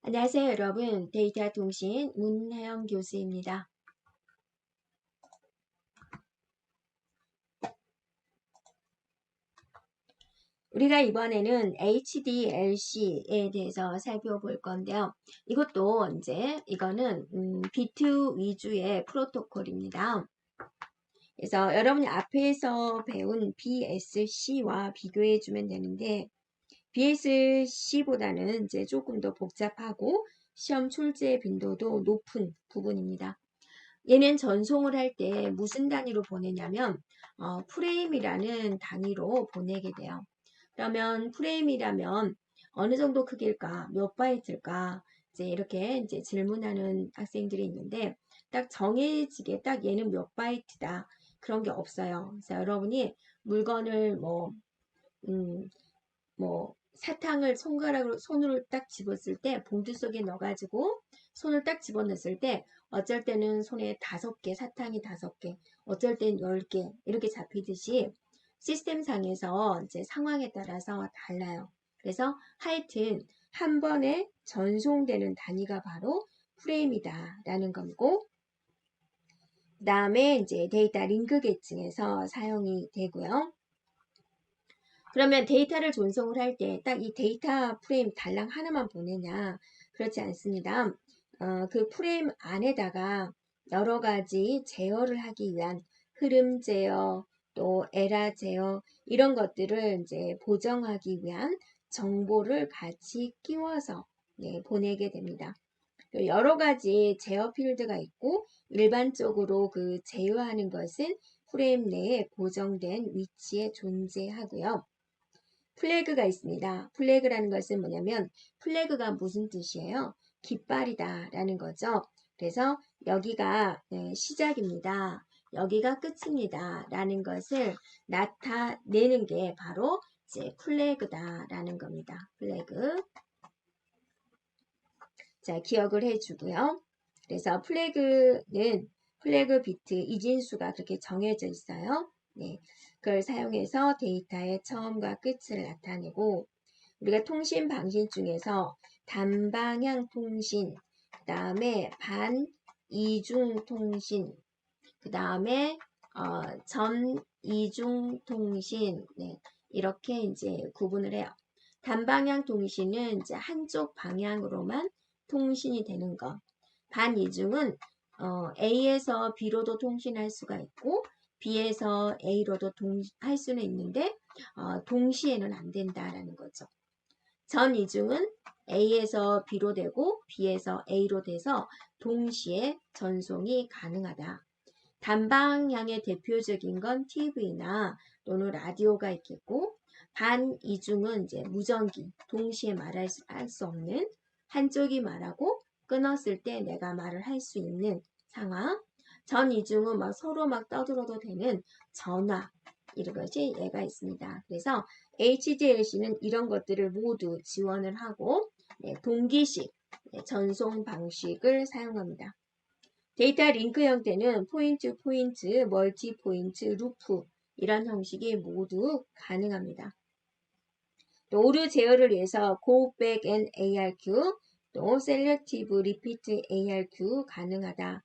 안녕하세요, 여러분. 데이터 통신 문혜영 교수입니다. 우리가 이번에는 HDLC에 대해서 살펴볼 건데요. 이것도 이거는 B2 위주의 프로토콜입니다. 그래서 여러분이 앞에서 배운 BSC와 비교해 주면 되는데, BSC보다는 이제 조금 더 복잡하고 시험 출제 빈도도 높은 부분입니다. 얘는 전송을 할 때 무슨 단위로 보내냐면 프레임이라는 단위로 보내게 돼요. 그러면 프레임이라면 어느 정도 크기일까? 몇 바이트일까? 이렇게 질문하는 학생들이 있는데 딱 정해지게 딱 얘는 몇 바이트다. 그런 게 없어요. 그래서 여러분이 물건을 사탕을 손으로 딱 집었을 때 봉투 속에 넣어가지고 손을 딱 집어넣었을 때 어쩔 때는 손에 5개, 사탕이 5개, 어쩔 땐 10개 이렇게 잡히듯이 시스템상에서 이제 상황에 따라서 달라요. 그래서 하여튼 한 번에 전송되는 단위가 바로 프레임이다 라는 거고, 그 다음에 이제 데이터 링크 계층에서 사용이 되고요. 그러면 데이터를 전송을 할 때 딱 이 데이터 프레임 달랑 하나만 보내냐? 그렇지 않습니다. 그 프레임 안에다가 여러 가지 제어를 하기 위한 흐름 제어, 또 에라 제어 이런 것들을 이제 보정하기 위한 정보를 같이 끼워서 보내게 됩니다. 여러 가지 제어 필드가 있고 일반적으로 그 제어하는 것은 프레임 내에 고정된 위치에 존재하고요. 플래그가 있습니다. 플래그라는 것은 뭐냐면 플래그가 무슨 뜻이에요? 깃발이다 라는 거죠. 그래서 여기가 시작입니다. 여기가 끝입니다. 라는 것을 나타내는 게 바로 이제 플래그다 라는 겁니다. 플래그. 자, 기억을 해주고요. 그래서 플래그는 플래그 비트 이진수가 그렇게 정해져 있어요. 네, 그걸 사용해서 데이터의 처음과 끝을 나타내고, 우리가 통신 방식 중에서 단방향 통신, 그 다음에 반이중 통신, 그 다음에 전이중 통신, 이렇게 이제 구분을 해요. 단방향 통신은 이제 한쪽 방향으로만 통신이 되는 것. 반이중은 A에서 B로도 통신할 수가 있고 B에서 A로도 할 수는 있는데 동시에는 안 된다라는 거죠. 전이중은 A에서 B로 되고 B에서 A로 돼서 동시에 전송이 가능하다. 단방향의 대표적인 건 TV나 또는 라디오가 있겠고, 반이중은 이제 무전기, 동시에 말할 수 없는, 한쪽이 말하고 끊었을 때 내가 말을 할 수 있는 상황. 전이중은 막 서로 막 떠들어도 되는 전화, 이런 것이 얘가 있습니다. 그래서 HDLC는 이런 것들을 모두 지원을 하고 동기식 전송 방식을 사용합니다. 데이터 링크 형태는 포인트, 멀티 포인트, 루프 이런 형식이 모두 가능합니다. 또 오류 제어를 위해서 Go Back and ARQ, 또 Selective Repeat ARQ 가능하다.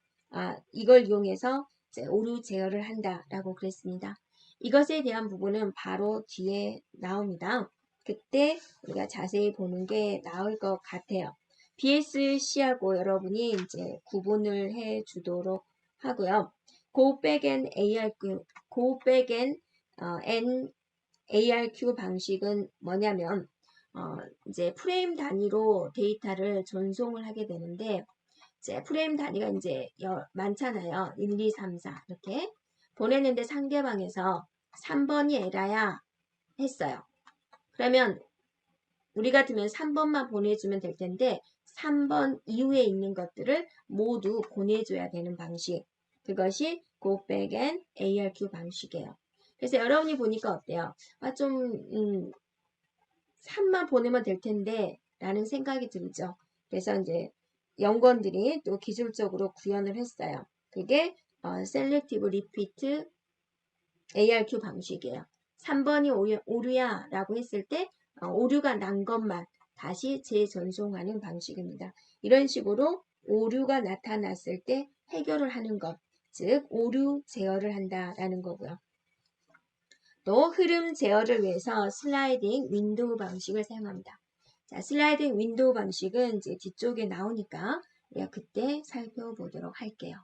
이걸 이용해서 오류 제어를 한다라고 그랬습니다. 이것에 대한 부분은 바로 뒤에 나옵니다. 그때 우리가 자세히 보는 게 나을 것 같아요. BSC하고 여러분이 이제 구분을 해 주도록 하고요. Go Back and ARQ, Go Back and ARQ 방식은 뭐냐면 이제 프레임 단위로 데이터를 전송을 하게 되는데, 이제 프레임 단위가 이제 많잖아요. 1, 2, 3, 4 이렇게 보냈는데 상대방에서 3번이 에라야 했어요. 그러면 우리 같으면 3번만 보내주면 될 텐데 3번 이후에 있는 것들을 모두 보내줘야 되는 방식. 그것이 Go Back and ARQ 방식이에요. 그래서 여러분이 보니까 어때요? 3만 보내면 될 텐데 라는 생각이 들죠. 그래서 이제 연구원들이 또 기술적으로 구현을 했어요. 그게 Selective Repeat ARQ 방식이에요. 3번이 오류야 라고 했을 때 오류가 난 것만 다시 재전송하는 방식입니다. 이런 식으로 오류가 나타났을 때 해결을 하는 것, 즉 오류 제어를 한다라는 거고요. 또 흐름 제어를 위해서 슬라이딩 윈도우 방식을 사용합니다. 자, 슬라이딩 윈도우 방식은 이제 뒤쪽에 나오니까 우리가 그때 살펴보도록 할게요.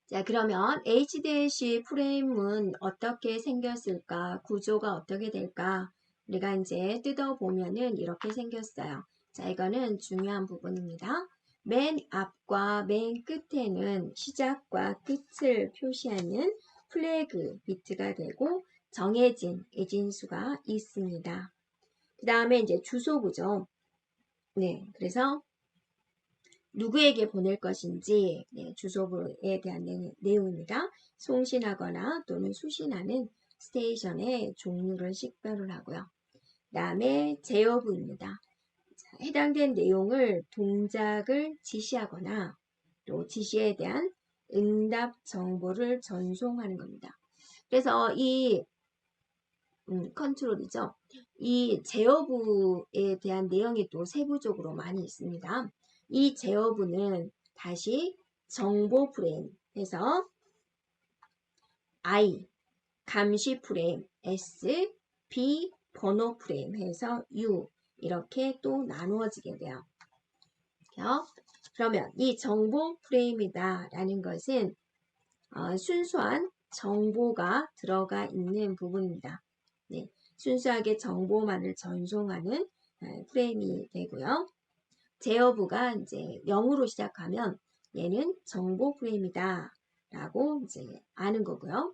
자, 그러면 HDLC 프레임은 어떻게 생겼을까? 구조가 어떻게 될까? 우리가 이제 뜯어보면은 이렇게 생겼어요. 자, 이거는 중요한 부분입니다. 맨 앞과 맨 끝에는 시작과 끝을 표시하는 플래그 비트가 되고 정해진 에진수가 있습니다. 그 다음에 이제 주소부죠. 네, 그래서 누구에게 보낼 것인지 주소부에 대한 내용입니다. 송신하거나 또는 수신하는 스테이션의 종류를 식별을 하고요. 그 다음에 제어부입니다. 해당된 내용을 동작을 지시하거나 또 지시에 대한 응답 정보를 전송하는 겁니다. 그래서 이 컨트롤이죠. 이 제어부에 대한 내용이 또 세부적으로 많이 있습니다. 이 제어부는 다시 정보 프레임에서 I, 감시 프레임, S, B, 번호 프레임 해서 U 이렇게 또 나누어지게 돼요. 그러면 이 정보 프레임이다 라는 것은 순수한 정보가 들어가 있는 부분입니다. 네, 순수하게 정보만을 전송하는 프레임이 되고요. 제어부가 이제 0으로 시작하면 얘는 정보 프레임이다 라고 이제 아는 거고요.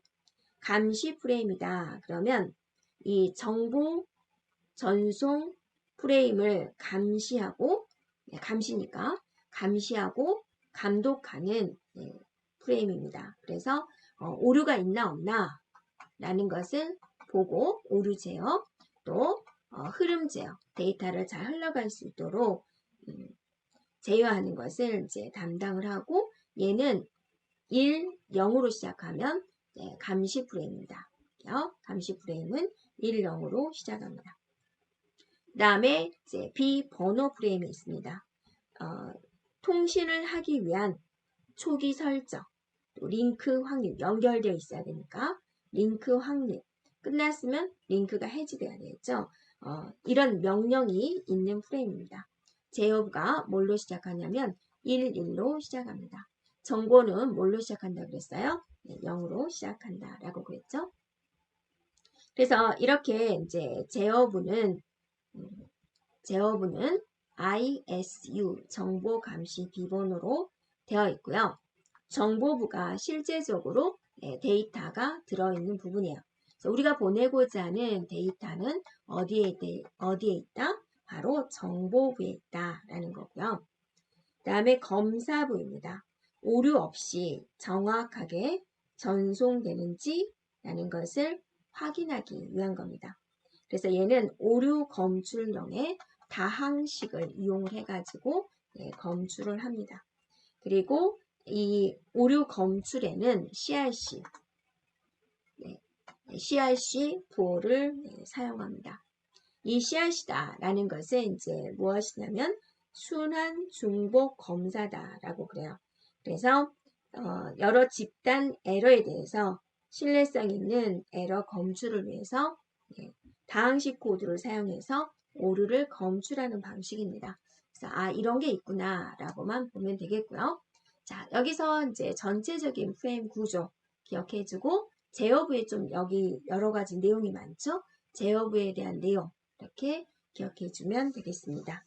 감시 프레임이다 그러면 이 정보 전송 프레임을 감시하고 감시니까 감시하고 감독하는 프레임입니다. 그래서 오류가 있나 없나 라는 것을 보고 오류 제어 또 흐름 제어 데이터를 잘 흘러갈 수 있도록 제어하는 것을 이제 담당을 하고 얘는 1, 0으로 시작하면 감시 프레임입니다. 감시 프레임은 1, 0으로 시작합니다. 그 다음에 이제 비번호 프레임이 있습니다. 통신을 하기 위한 초기 설정, 또 링크 확립, 연결되어 있어야 되니까 링크 확립, 끝났으면 링크가 해지돼야 되겠죠. 이런 명령이 있는 프레임입니다. 제어부가 뭘로 시작하냐면 1, 1로 시작합니다. 정보는 뭘로 시작한다 그랬어요? 0으로 시작한다 라고 그랬죠. 그래서 이렇게 이제 제어부는 ISU 정보 감시 비번호로 되어 있고요. 정보부가 실제적으로 데이터가 들어있는 부분이에요. 그래서 우리가 보내고자 하는 데이터는 어디에 있다? 바로 정보부에 있다라는 거고요. 그 다음에 검사부입니다. 오류 없이 정확하게 전송되는지라는 것을 확인하기 위한 겁니다. 그래서 얘는 오류 검출용의 다항식을 이용을 해가지고 검출을 합니다. 그리고 이 오류 검출에는 CRC 도어를 사용합니다. 이 CRC다라는 것은 이제 무엇이냐면 순환 중복 검사다라고 그래요. 그래서 여러 집단 에러에 대해서 신뢰성 있는 에러 검출을 위해서 다항식 코드를 사용해서 오류를 검출하는 방식입니다. 그래서 이런 게 있구나라고만 보면 되겠고요. 자, 여기서 이제 전체적인 프레임 구조 기억해주고 제어부에 좀 여기 여러 가지 내용이 많죠. 제어부에 대한 내용 이렇게 기억해주면 되겠습니다.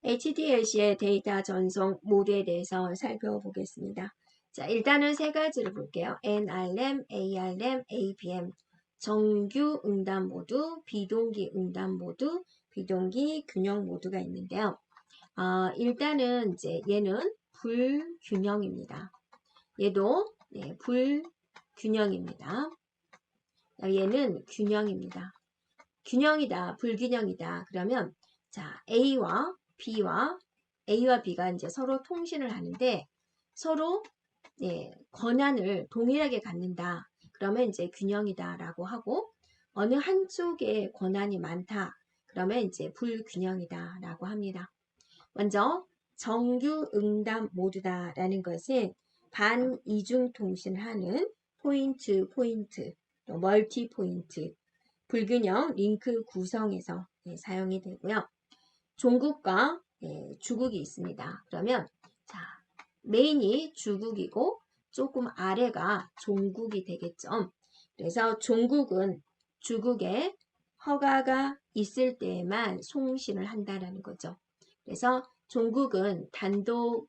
HDLC의 데이터 전송 모드에 대해서 살펴보겠습니다. 자, 일단은 세 가지를 볼게요. NRM, ARM, APM. 정규 응답 모드, 비동기 응답 모드, 비동기 균형 모드가 있는데요. 일단은 이제 얘는 불균형입니다. 얘도 불균형입니다. 얘는 균형입니다. 균형이다, 불균형이다. 그러면 자, A와 B가 이제 서로 통신을 하는데 서로 권한을 동일하게 갖는다. 그러면 이제 균형이다라고 하고, 어느 한쪽에 권한이 많다. 그러면 이제 불균형이다라고 합니다. 먼저 정규 응답 모두다라는 것은 반이중 통신을 하는 포인트, 또 멀티 포인트, 불균형 링크 구성에서 사용이 되고요. 종국과 주국이 있습니다. 그러면 자, 메인이 주국이고 조금 아래가 종국이 되겠죠. 그래서 종국은 주국에 허가가 있을 때에만 송신을 한다라는 거죠. 그래서 종국은 단독으로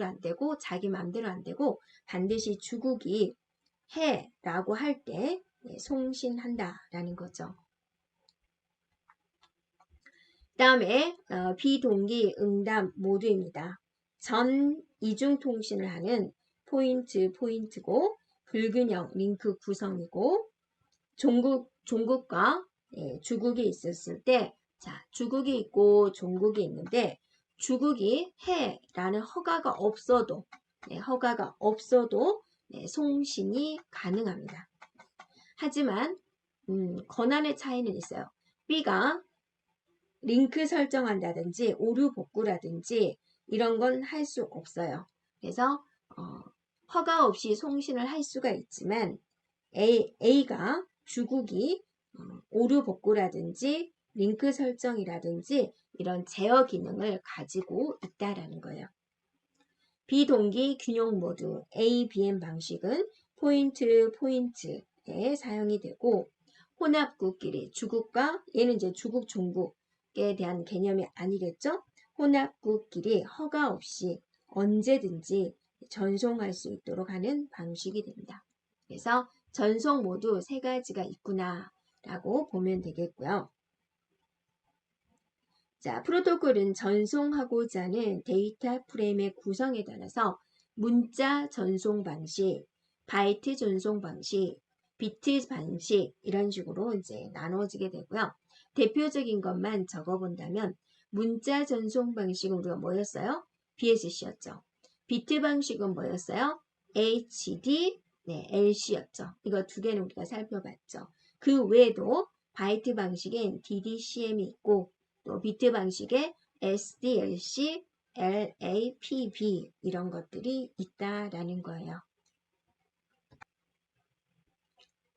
안 되고 자기 마음대로 안 되고 반드시 주국이 해라고 할 때 송신한다라는 거죠. 그 다음에 비동기 응답 모두입니다. 전 이중통신을 하는 포인트고 불균형 링크 구성이고 종국과 주국이 있었을 때 자, 주국이 있고 종국이 있는데 주국이 해라는 허가가 없어도 송신이 가능합니다. 하지만 권한의 차이는 있어요. B가 링크 설정한다든지 오류 복구라든지 이런 건 할 수 없어요. 그래서 허가 없이 송신을 할 수가 있지만 A가 주국이 오류 복구라든지 링크 설정이라든지 이런 제어 기능을 가지고 있다라는 거예요. 비동기 균형 모드 ABM 방식은 포인트에 사용이 되고 혼합국끼리 주국과 얘는 이제 주국 종국에 대한 개념이 아니겠죠? 혼합국끼리 허가 없이 언제든지 전송할 수 있도록 하는 방식이 됩니다. 그래서 전송 모두 세 가지가 있구나 라고 보면 되겠고요. 자, 프로토콜은 전송하고자 하는 데이터 프레임의 구성에 따라서 문자 전송 방식, 바이트 전송 방식, 비트 방식 이런 식으로 이제 나눠지게 되고요. 대표적인 것만 적어본다면 문자 전송 방식은 우리가 뭐였어요? BSC였죠. 비트 방식은 뭐였어요? HD, LC였죠. 이거 두 개는 우리가 살펴봤죠. 그 외에도 바이트 방식엔 DDCM이 있고 또 비트 방식에 SDLC, LAPB 이런 것들이 있다라는 거예요.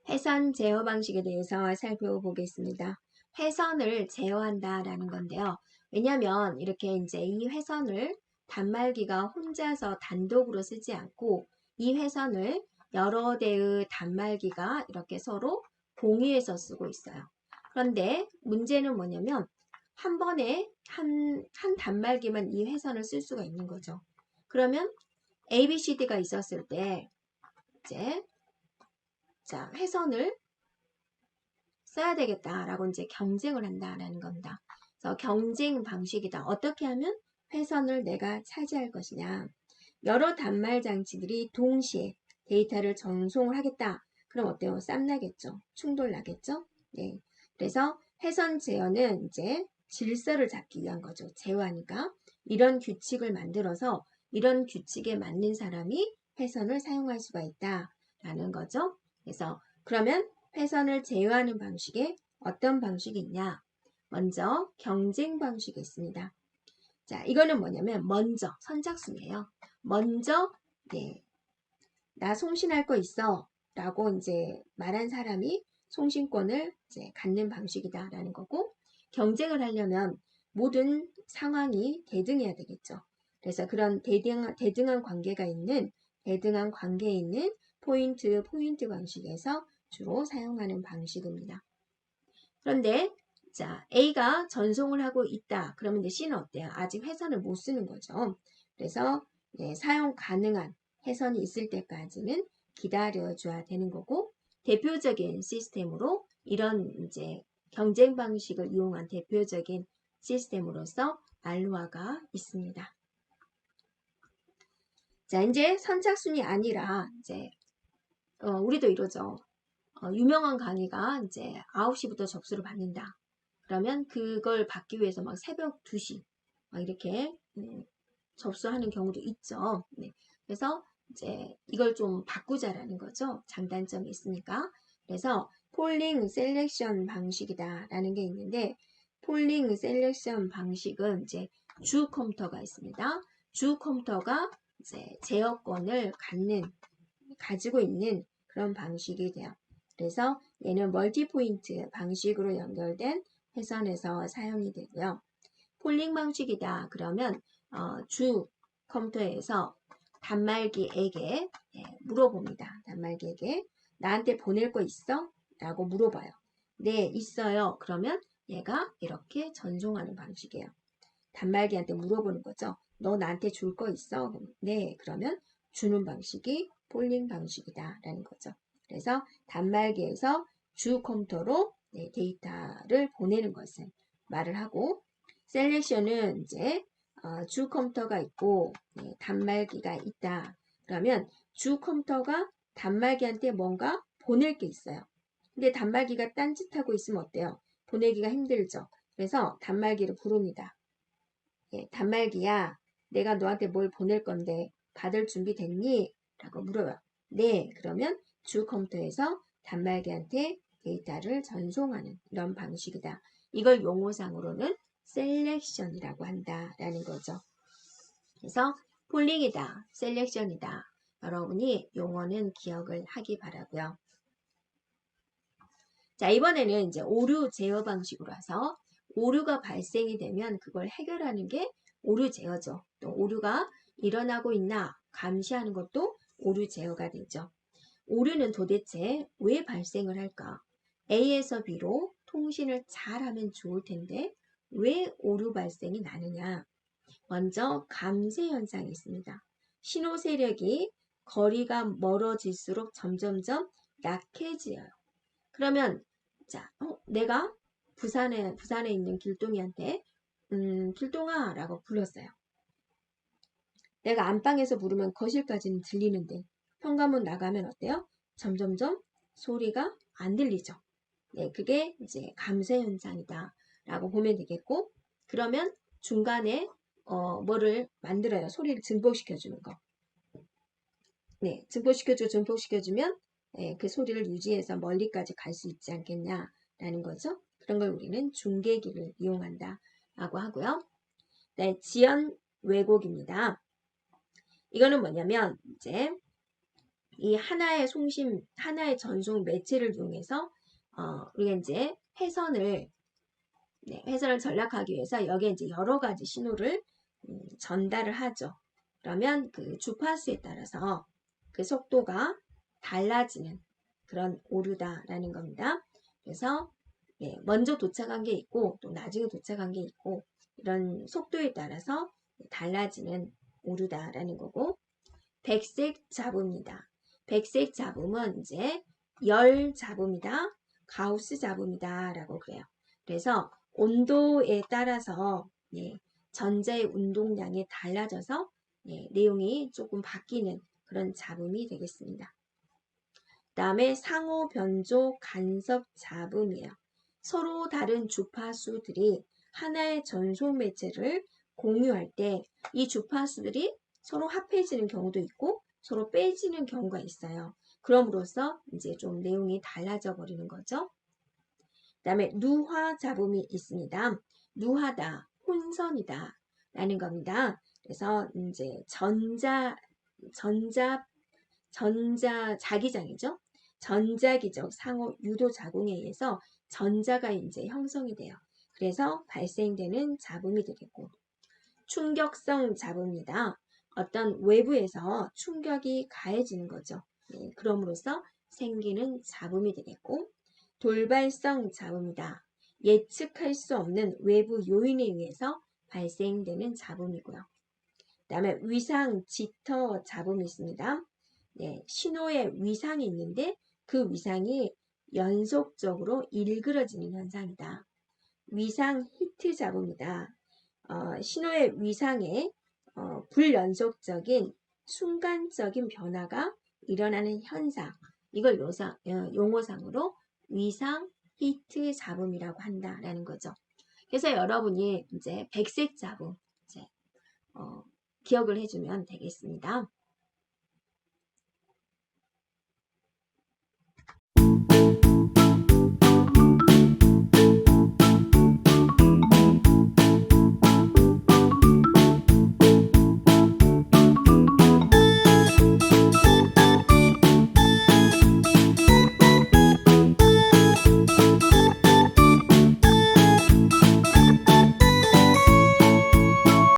회선 제어 방식에 대해서 살펴보겠습니다. 회선을 제어한다라는 건데요. 왜냐하면 이렇게 이제 이 회선을 단말기가 혼자서 단독으로 쓰지 않고 이 회선을 여러 대의 단말기가 이렇게 서로 공유해서 쓰고 있어요. 그런데 문제는 뭐냐면 한 번에 한 단말기만 이 회선을 쓸 수가 있는 거죠. 그러면 ABCD가 있었을 때 이제 자, 회선을 써야 되겠다라고 이제 경쟁을 한다라는 겁니다. 그래서 경쟁 방식이다. 어떻게 하면 회선을 내가 차지할 것이냐. 여러 단말 장치들이 동시에 데이터를 전송을 하겠다. 그럼 어때요? 쌈나겠죠. 충돌 나겠죠? 네. 그래서 회선 제어는 이제 질서를 잡기 위한 거죠. 제어하니까. 이런 규칙을 만들어서 이런 규칙에 맞는 사람이 회선을 사용할 수가 있다라는 거죠. 그래서 그러면 회선을 제어하는 방식에 어떤 방식이 있냐? 먼저 경쟁 방식이 있습니다. 자, 이거는 뭐냐면 먼저 선착순이에요. 먼저 나 송신할 거 있어 라고 이제 말한 사람이 송신권을 이제 갖는 방식이다라는 거고 경쟁을 하려면 모든 상황이 대등해야 되겠죠. 그래서 그런 대등한 관계에 있는 포인트 방식에서 주로 사용하는 방식입니다. 그런데 자 A가 전송을 하고 있다. 그러면 이제 C는 어때요? 아직 회선을 못 쓰는 거죠. 그래서 사용 가능한 회선이 있을 때까지는 기다려줘야 되는 거고 대표적인 시스템으로 이런 이제 경쟁 방식을 이용한 대표적인 시스템으로서 알로하가 있습니다. 자 이제 선착순이 아니라 이제 우리도 이러죠. 유명한 강의가 이제 9시부터 접수를 받는다. 그러면 그걸 받기 위해서 막 새벽 2시 막 이렇게 접수하는 경우도 있죠. 네. 그래서 이제 이걸 좀 바꾸자라는 거죠. 장단점이 있으니까. 그래서 폴링 셀렉션 방식이다라는 게 있는데 폴링 셀렉션 방식은 이제 주 컴퓨터가 있습니다. 주 컴퓨터가 이제 제어권을 가지고 있는 그런 방식이 돼요. 그래서 얘는 멀티포인트 방식으로 연결된 회선에서 사용이 되고요. 폴링 방식이다 그러면 주 컴퓨터에서 단말기에게 물어봅니다. 단말기에게 나한테 보낼 거 있어? 라고 물어봐요. 네, 있어요. 그러면 얘가 이렇게 전송하는 방식이에요. 단말기한테 물어보는 거죠. 너 나한테 줄 거 있어? 네, 그러면 주는 방식이 폴링 방식이다 라는 거죠. 그래서 단말기에서 주 컴퓨터로 데이터를 보내는 것을 말을 하고 셀렉션은 이제 주 컴퓨터가 있고 단말기가 있다. 그러면 주 컴퓨터가 단말기한테 뭔가 보낼 게 있어요. 근데 단말기가 딴짓하고 있으면 어때요? 보내기가 힘들죠. 그래서 단말기를 부릅니다. 단말기야, 내가 너한테 뭘 보낼 건데 받을 준비 됐니? 라고 물어요. 네, 그러면 주 컴퓨터에서 단말기한테 데이터를 전송하는 이런 방식이다. 이걸 용어상으로는 셀렉션이라고 한다라는 거죠. 그래서 폴링이다, 셀렉션이다. 여러분이 용어는 기억을 하기 바라고요. 자, 이번에는 이제 오류 제어 방식으로 와서 오류가 발생이 되면 그걸 해결하는 게 오류 제어죠. 또 오류가 일어나고 있나 감시하는 것도 오류 제어가 되죠. 오류는 도대체 왜 발생을 할까? A에서 B로 통신을 잘하면 좋을 텐데 왜 오류 발생이 나느냐? 먼저 감쇄 현상이 있습니다. 신호 세력이 거리가 멀어질수록 점점점 약해져요. 그러면 자, 내가 부산에 있는 길동이한테 길동아 라고 불렀어요. 내가 안방에서 부르면 거실까지는 들리는데 현관문 나가면 어때요? 점점점 소리가 안 들리죠. 네, 그게 이제 감쇄 현상이다 라고 보면 되겠고 그러면 중간에 뭐를 만들어요. 소리를 증폭시켜 주는 거. 네, 증폭시켜주면 그 소리를 유지해서 멀리까지 갈 수 있지 않겠냐라는 거죠. 그런 걸 우리는 중계기를 이용한다 라고 하고요. 네, 지연 왜곡입니다. 이거는 뭐냐면 이제 이 하나의 전송 매체를 이용해서 우리가 이제 회선을 전락하기 위해서 여기에 이제 여러 가지 신호를 전달을 하죠. 그러면 그 주파수에 따라서 그 속도가 달라지는 그런 오류다라는 겁니다. 그래서 먼저 도착한 게 있고 또 나중에 도착한 게 있고 이런 속도에 따라서 달라지는 오류다라는 거고 백색 잡음이다. 백색 잡음은 이제 열 잡음이다. 가우스 잡음이다 라고 그래요. 그래서 온도에 따라서 전자의 운동량이 달라져서 내용이 조금 바뀌는 그런 잡음이 되겠습니다. 그 다음에 상호 변조 간섭 잡음이에요. 서로 다른 주파수들이 하나의 전송 매체를 공유할 때 이 주파수들이 서로 합해지는 경우도 있고 서로 빼지는 경우가 있어요. 그럼으로써 이제 좀 내용이 달라져 버리는 거죠. 그 다음에 누화 잡음이 있습니다. 누하다, 혼선이다 라는 겁니다. 그래서 이제 자기장이죠. 전자기적 상호 유도 작용에 의해서 전자가 이제 형성이 돼요. 그래서 발생되는 잡음이 되겠고 충격성 잡음이다. 어떤 외부에서 충격이 가해지는 거죠. 그럼으로써 생기는 잡음이 되겠고 돌발성 잡음이다. 예측할 수 없는 외부 요인에 의해서 발생되는 잡음이고요. 그 다음에 위상 지터 잡음이 있습니다. 신호의 위상이 있는데 그 위상이 연속적으로 일그러지는 현상이다. 위상 히트 잡음이다. 신호의 위상에 불연속적인 순간적인 변화가 일어나는 현상. 이걸 용어상으로 위상 히트 잡음이라고 한다라는 거죠. 그래서 여러분이 이제 백색 잡음 기억을 해주면 되겠습니다.